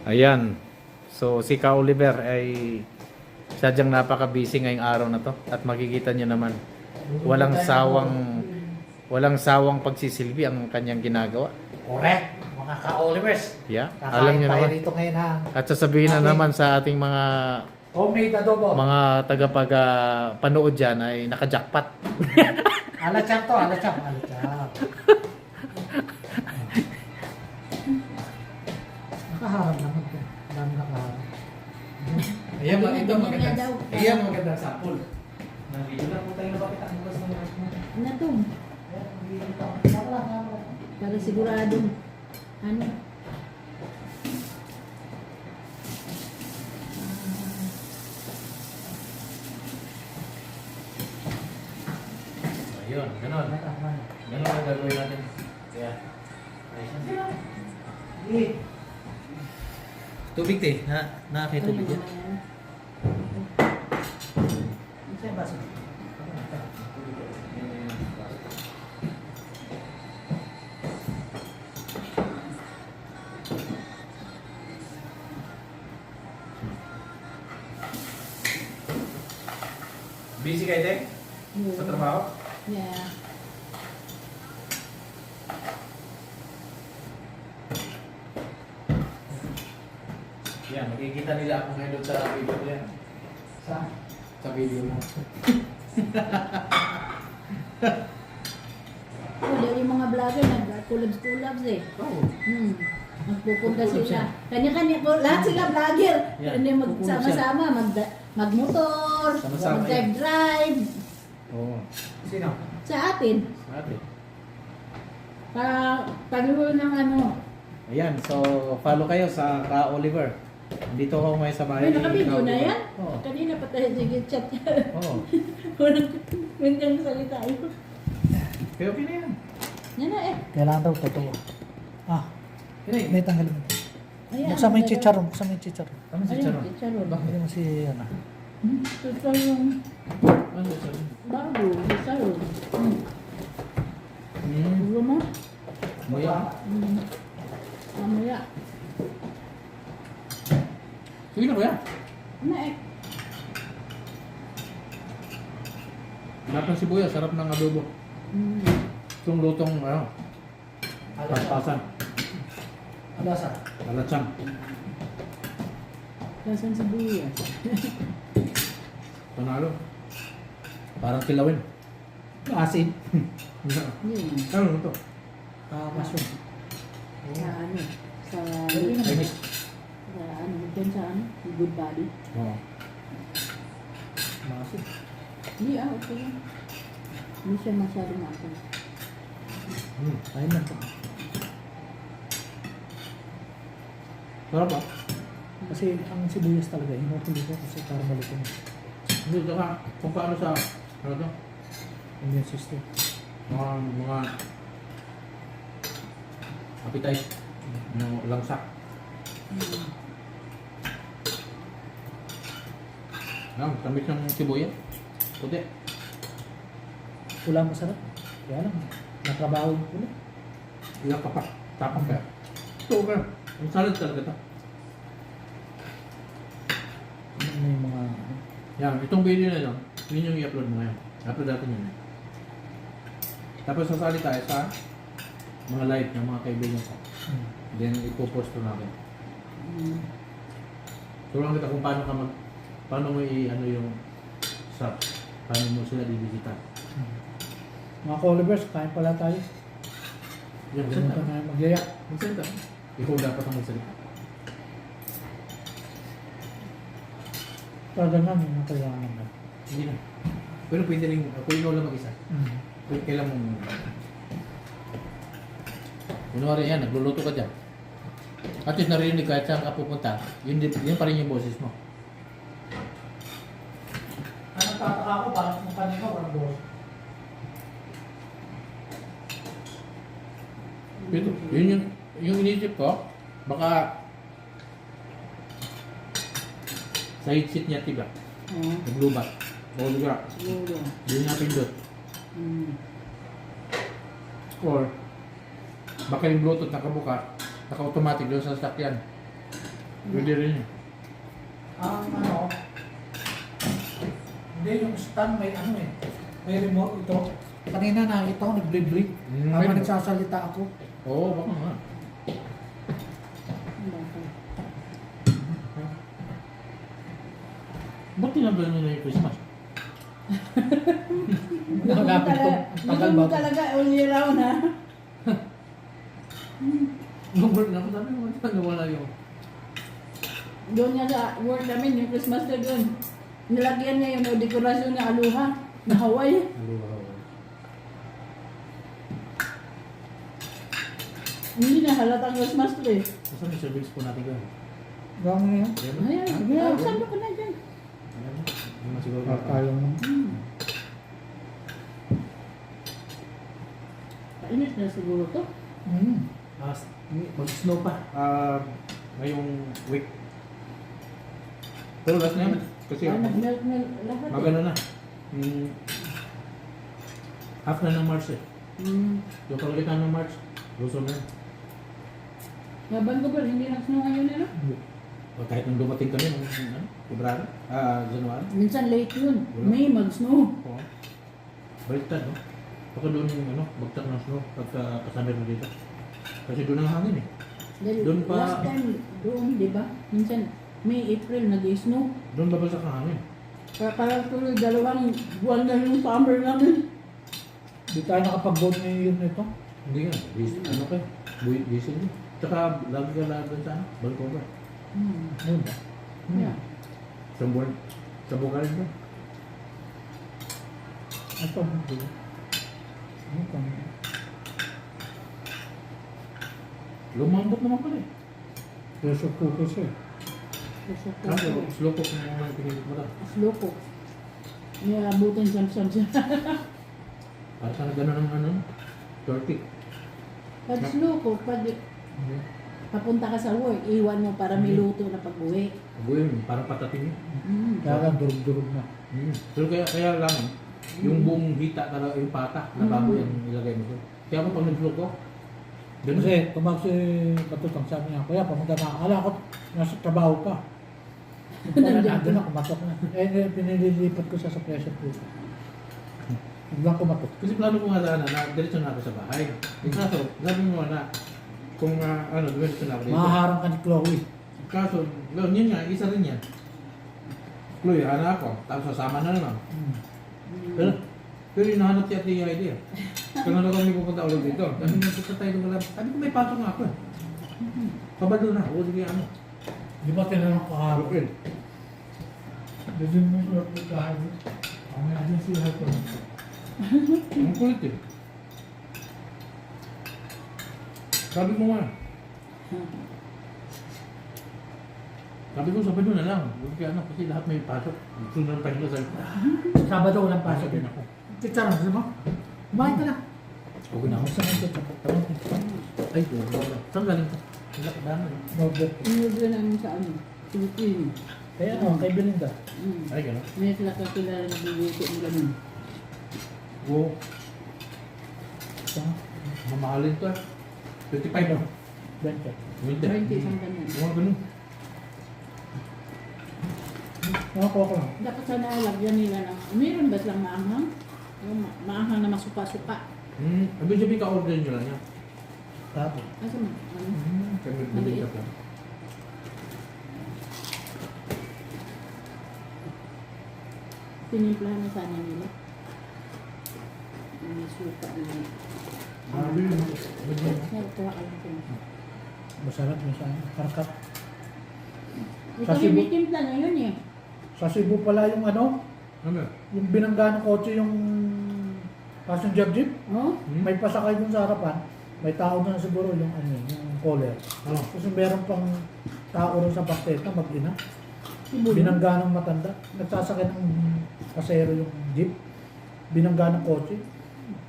Ayan. So si Ka Oliver ay sadyang napaka-busy ngayong araw na to at makikita niyo naman walang sawang pagsisilbi ang kanyang ginagawa. Correct, mga ka-Olivers. Yeah, alam niyo Kakain tayo naman. rito ngayon ha. At sasabihin na naman sa ating Homemade adobo. mga tagapag-panood diyan ay naka-jackpot. Alacham to, alacham. Nakaharap naman ko. Dami nakaharap. Ayan, ito magandang- Ayan, magandang sample. Nandito lang po tayo napakita ng mas mga Ano to? Para siguradong ano? Ayun, ganon. Ganon ang gagawin natin. Kaya, tubig te, nakakay tubig yan. Busy kayo, Tek? Sa trabaho? Yeah. Yan, makikita nila ako ngayon doon sa video ko yan. Sa video mo. Oh, yung mga vlogger nag-collabs eh. Oo. Magpupunta Collab sila. siya. Kanya-kanya po, lahat sila vlogger. Yeah. Hindi magsama-sama, magmotor, Sama-sama mag-drive. Oo. Sino? Sa atin, Ate. para paglulo ng ano. Ayan, so follow kayo sa Ka Oliver. Dito ako ngayon sa bahay. May nakabidyo na yan? Oo. Kanina pa tayo nag-chat. Oo. Walang salita yun. Kaya okay na yan. Yan na eh. Kailangan daw totoo. Yan May tanggalin mo. Ayan, Buksan mo yung ang chicharon. Buksan mo yung chicharon. Ano si Ayun, Charon? chicharon. Bili mo si ano. Chicharon. Ano si Charon? Bago, chicharon. Hmm. Gusto mo? Muya. Mamaya. Sige na kuya. Ano eh? Sarap ng sibuyas, sarap ng adobo. Itong lutong, pampasan. Alasa. Alatsang. Lasan sa buya. Panalo. Parang kilawin. Asin. Yun. Ano ito? Mushroom. Sa ano? Sa... Chinese. Sa ano? Doon sa ano? Good body. Oo. Asin. Hindi okay lang. Hindi siya masyadong masin. Ayun lang to. Sarap ah. Kasi ang sibuyas talaga, hinutuloy ko kasi para malito mo. Hindi, saka kung paano sa, ano to? Immune system. Mga appetite. Yung langsa. Tamis ng sibuyas. Puti. Pula masarap. Kaya lang, natrabaho yung pula. Ilang kapak. Tapang ka. Ito ka. Ang salad talaga ito. Ano yung mga... Yan, itong video na yun, yun yung i-upload mo ngayon. Upload natin yun. Tapos sasali tayo sa mga live ng mga kaibigan ko. Then ipopost ko natin. Turuan kita kung paano mo i-ano yung sa paano mo sila bibisita. Mga ka-Olivers, kain pala tayo. Yan, Saan ganun ka ka. na magaya? Magsalita. Ikaw dapat ang magsalita. Talaga nga, yung kailangan na. Hindi na. Pero pwede rin, kung ikaw lang mag-isa. Kailan mong... Kunwari yan, nagluluto ka dyan. At least narinig kahit saan ka pupunta, yun pa rin yung boses mo. Anong tataka ko, parang kung kanina, walang boss. Yun yung inisip ko, baka sa headset niya tiba, naglubat. O lugar. Siguro. Hindi niya pindot. Hmm. Or, baka yung Bluetooth nakabuka, naka-automatic doon sa sasakyan. Pwede rin yun. Ang ano, hindi yung stand may ano eh. May remote ito. Kanina nakita ko nag-blip-blip. Habang nagsasalita ako. Oo, baka nga. Bakit? Ba't tinablan nyo na yung Christmas? Nakalapit ko. Tagal Gusto mo ba? talaga all year round ha? Nung work na ako, sabi mo, nawala yung... Doon niya sa work namin, yung Christmas tree doon. Nilagyan niya yung dekorasyon na aluha, na Hawaii. Hindi na halatang Christmas tree. Saan yung service po natin gawin? Gawin mo yan. Ayan, Sige. saan ko na dyan? Hindi mo siguro Kaya mo. Painit na siguro to. Mag-snow pa. Ngayong week. Pero last na yun. Kasi Nag-melt na lahat. magano na. Half na ng March eh. Yung kalagitnaan ng March, Luzon na yun. Laban ko ba, hindi nag-snow ngayon ano? O kahit nung dumating kami nung February, January. Minsan late yun. Wala. May mag-snow. Oo. Baliktad, no? Baka doon yung bagtak ng snow pagka kasama mo dito. Kasi doon ang hangin eh. Dahil Doon pa- last time, doon, di ba? Minsan, May, April, nag-snow. Doon babagsak ang hangin. Parang tuloy, 2 buwan na yung summer namin. Di tayo nakapag-vote ngayon nito. Hindi nga, ano kayo? Diesel din. Tsaka lagi ka laban sa ano? Vancouver. Yun ba? Yeah. Sa buwan. Sa Bukarin ba? Ito. Ano pa? Lumambot naman pala eh. Peso cookies eh. Kaso, slow cook yung mga pinilit mo lang. Slow cook. May abutin siyam-siyam siya. Para sana gano'n ang ano, turkey. Pag slow cook, pag papunta ka sa work, iwan mo para may luto na pag-uwi. Abuyin, parang patatin yun. Kaya lang durug-durug na. Pero kaya lang, yung buong hita talaga, yung pata, na bago yan ilagay mo doon. Kaya ako pag nag-vlog ko, ganun. Kasi tumawag si Batutang, sabi niya, kuya, papunta na. Ala ko, nasa trabaho pa. Kaya Nandiyan nandun ka. na, kumatok na. Pinililipat ko siya sa pressure cooker. Biglang kumatok. Kasi plano ko nga sana na diretso na ako sa bahay. Yung kaso, sabi mo na, kung diretso na ako dito. Mahaharang ka ni Chloe. Kaso, yun nga, isa rin yan. Chloe, hana ako, tapos sasama na naman. Pero hinahanap siya at yung idea. Kung ano kami pupunta ulit dito. Sabi niya, punta tayo ng lab. Sabi ko, may pasok nga ako eh. Kabalo na, o sige ano. Di ba tinanong ko kahapon? April. Hindi mo yung work with kahapon. Ang may agency lahat ko. Ang kulit eh. Sabi ko nga. Sabi ko, Sabado na lang. Huwag kaya ano, kasi lahat may pasok. Gusto na ng pahinga sabi ko. Sabado walang pasok din ako. Tita lang, gusto mo? Kumain ka na. Okay na ako. Gusto mo ito? Ay, wala. Saan galing ka? Wala, dami. Norbert. Inurdo namin sa ano, Philippine. Kaya ano, kay Belinda. Ay, gano'n. May sila kakilala na bibigyan ng ganun. Oo. Sa Mamahalin to eh. 25 no? Bente. 20. 20 isang ganyan. Mga ganun. Nakakuha ko lang. Dapat sana lagyan nila ng, meron ba silang maanghang? Yung maanghang na masuka-suka. Abin sabihin ka-order nyo lang yan. Tapos. Kasi ano? Kami Maliit. bumili ka lang. Tinimplahan na sana nila. May suka na. Sabi yun. Kaya kuha ka lang sila. Masarap na sa karkat. Ito Sa yung Cebu? may timpla na yun eh. Sa Cebu pala yung ano, Ano? yung binangga ng kotse yung passenger jeep. Oh? May pasakay dun sa harapan. May tao na siguro yung ano, yung caller. Ano? Kasi meron pang tao rin sa bakteta, mag-ina. Cebu. Binangga ng matanda. Nagsasakay ng pasero yung jeep. Binangga ng kotse.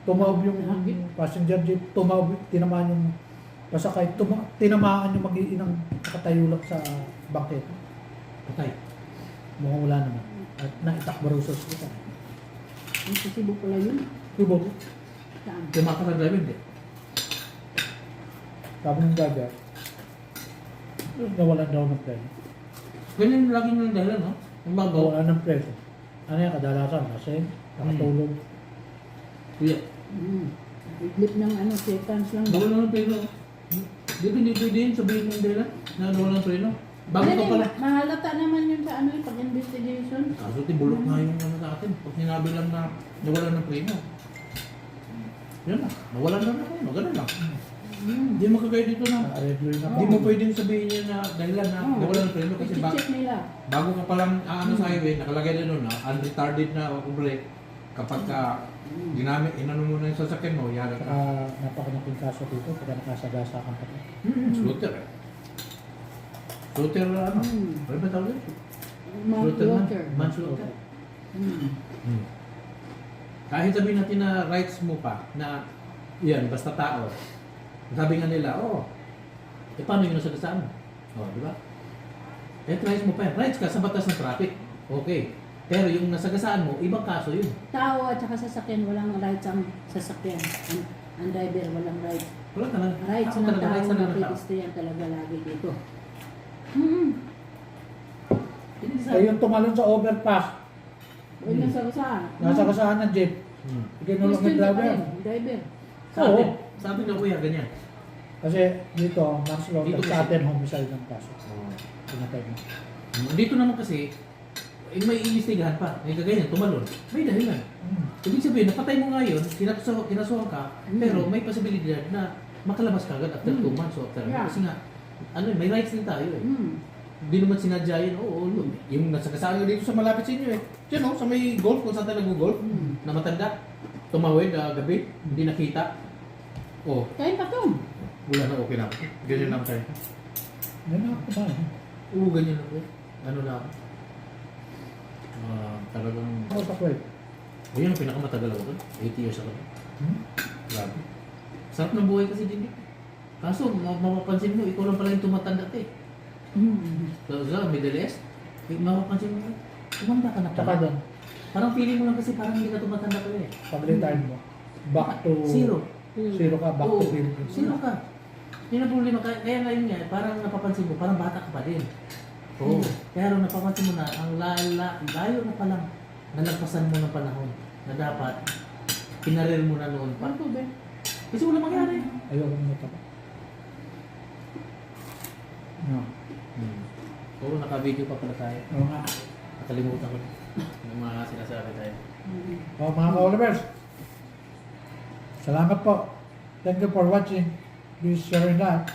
Tumawag yung passenger jeep. Tumawag, tinamaan yung pasakay. Tinamaan yung mag-iinang nakatayo lang sa bakteta. Patay. Mukhang wala naman. At naitakbarusos kita. Ang sisibo pala yun. Subok. Saan? Tumakas ang driver, hindi. Sabi ng driver, nawalan daw ng pleno. Ganyan lagi ng dahilan, no? Ang babaw. Nawalan ng pleno. Ano yan, kadalasan, kasi nakatulog. Kuya, Idlip ng ano, seconds lang. nawala ng preno. Di ba hindi pwede yun sabihin ng dahilan na nawala ng preno? Bago ka pala. Mahalata naman yun sa ano yung pag-investigation. Kaso tibulok nga yung ano sa atin. Pag sinabi lang na nawala ng preno. Yan na, nawala na ng preno. Ganun lang. Hindi mo kagaya dito na. Red line na Hindi mo pwedeng sabihin niya na dahilan na nawala ng preno kasi I-check nila. bago ka palang ano sa highway, nakalagay na doon na unretarded na brake. Kapag ka ginamit, inano mo na yung sasakyan mo, yari ka. Saka napakalaking kaso dito pagka nakasagasa kang pati. Slaughter eh. Slaughter ano? Ano ba tawag yun? Manslaughter. Manslaughter. Hmm. Kahit sabihin natin na rights mo pa, na yan, basta tao. Sabi nga nila, paano yung nasagasaan mo? Di ba? Rights mo pa yan. Rights ka sa batas ng traffic. Okay. Pero yung nasagasaan mo, ibang kaso yun. Tao at saka sasakyan, walang rights ang sasakyan. Ang driver, walang rights. Wala talaga. Rights Ako ng talaga, tao rights na ng tao. pedestrian talaga lagi dito. Hindi sa... Ay yung tumalon sa overpass, Huwag na saan. nasagasaan ng jeep. Ikinulong yung driver. Driver. Sa atin, sa atin na kuya, ganyan. Kasi dito, manslaughter, Dito kasi- sa atin homicide ng kaso. Pinatay mo. Dito naman kasi, may iimbestigahan pa. May kaganyan, tumalon. May dahilan. Ibig sabihin, napatay mo nga yun, kinasuhan ka, pero may posibilidad na makalabas ka agad after 2 months o after. Yeah. Kasi nga, may rights din tayo eh. Hmm. Hindi naman sinadya yun, look, yung nasagasaan nga dito sa malapit sa inyo eh. Diyan sa may golf, kung saan tayo nag-golf, na matanda, tumawid, gabi, hindi nakita. Kain pa to. Wala na, okay na ako. Ganyan lang tayo. Yan na ako ba? Ganyan ako. Ano na ako. Talagang, Ako sa kwet. yun ang pinakamatagal ako doon. 80 years ako doon. Grabe. Sarap ng buhay kasi din dito. Kaso, mapapansin mo, ikaw lang pala yung tumatanda eh. Sa Middle East, mapapansin mo, tumanda ka na Tsaka pala. doon, Parang feeling mo lang kasi parang hindi ka tumatanda pala eh. pag-retire mo, back to... Zero. Zero ka, back to Oo, Philippines. zero ka. Yun ang problema. Kaya ngayon nga, parang napapansin mo, parang bata ka pa din. Oo. Pero napapansin mo na, ang layo na palang nalagpasan mo ng panahon na dapat pinarir mo na noon pa. Ano to, be? Kasi wala mangyari. Ayoko mo ito. No. Oo, naka-video pa pala tayo. Oo nga. Nakalimutan ko yung mga sinasabi tayo. Mga ka-Olivers, salamat po. Thank you for watching. Please share and like.